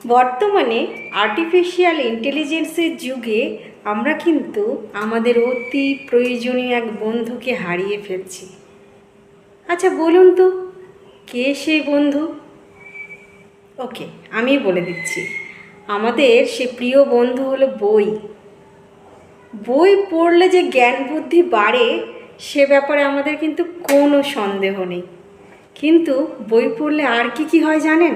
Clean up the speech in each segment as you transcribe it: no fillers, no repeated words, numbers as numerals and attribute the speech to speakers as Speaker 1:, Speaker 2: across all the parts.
Speaker 1: বর্তমানে আর্টিফিশিয়াল ইন্টেলিজেন্সের যুগে আমরা কিন্তু আমাদের অতি প্রয়োজনীয় এক বন্ধুকে হারিয়ে ফেলছি। আচ্ছা বলুন তো, কে সেই বন্ধু? ওকে, আমি বলে দিচ্ছি। আমাদের সে প্রিয় বন্ধু হলো বই। বই পড়লে যে জ্ঞান বুদ্ধি বাড়ে সে ব্যাপারে আমাদের কিন্তু কোনো সন্দেহ নেই। কিন্তু বই পড়লে আর কি হয় জানেন?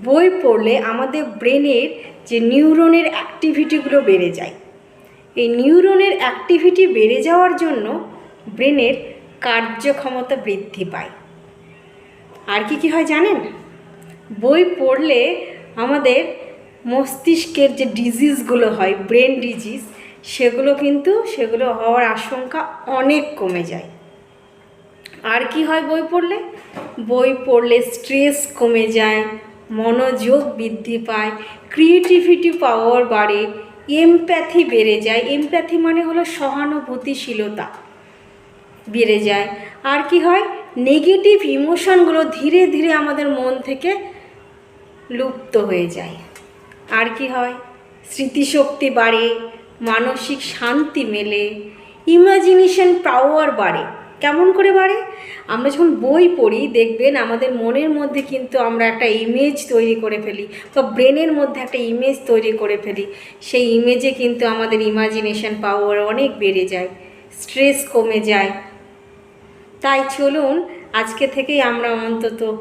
Speaker 1: বই পড়লে আমাদের ব্রেনের যে নিউরনের অ্যাক্টিভিটিগুলো বেড়ে যায়। এই নিউরনের অ্যাক্টিভিটি বেড়ে যাওয়ার জন্য ব্রেনের কার্যক্ষমতা বৃদ্ধি পায়। আর কি হয় জানেন? বই পড়লে আমাদের মস্তিষ্কের যে ডিজিজগুলো হয়, ব্রেন ডিজিজ, সেগুলো হওয়ার আশঙ্কা অনেক কমে যায়। আর কি হয় বই পড়লে? বই পড়লে স্ট্রেস কমে যায়, মনোযোগ বৃদ্ধি পায়, ক্রিয়েটিভিটি পাওয়ার বাড়ে, এমপ্যাথি বেড়ে যায়। এমপ্যাথি মানে হলো সহানুভূতিশীলতা বেড়ে যায়। আর কি হয়? নেগেটিভ ইমোশনগুলো ধীরে ধীরে আমাদের মন থেকে লুপ্ত হয়ে যায়। আর কি হয়? স্মৃতিশক্তি বাড়ে, মানসিক শান্তি মেলে, ইমাজিনেশন পাওয়ার বাড়ে। কেমন করে বাড়ে? আমরা যখন বই পড়ি দেখবেন আমাদের মনের মধ্যে কিন্তু আমরা একটা ইমেজ তৈরি করে ফেলি, বা ব্রেনের মধ্যে একটা ইমেজ তৈরি করে ফেলি। সেই ইমেজে কিন্তু আমাদের ইমাজিনেশন পাওয়ার অনেক বেড়ে যায়, স্ট্রেস কমে যায়। তাই চলুন আজকে থেকেই আমরা অন্তত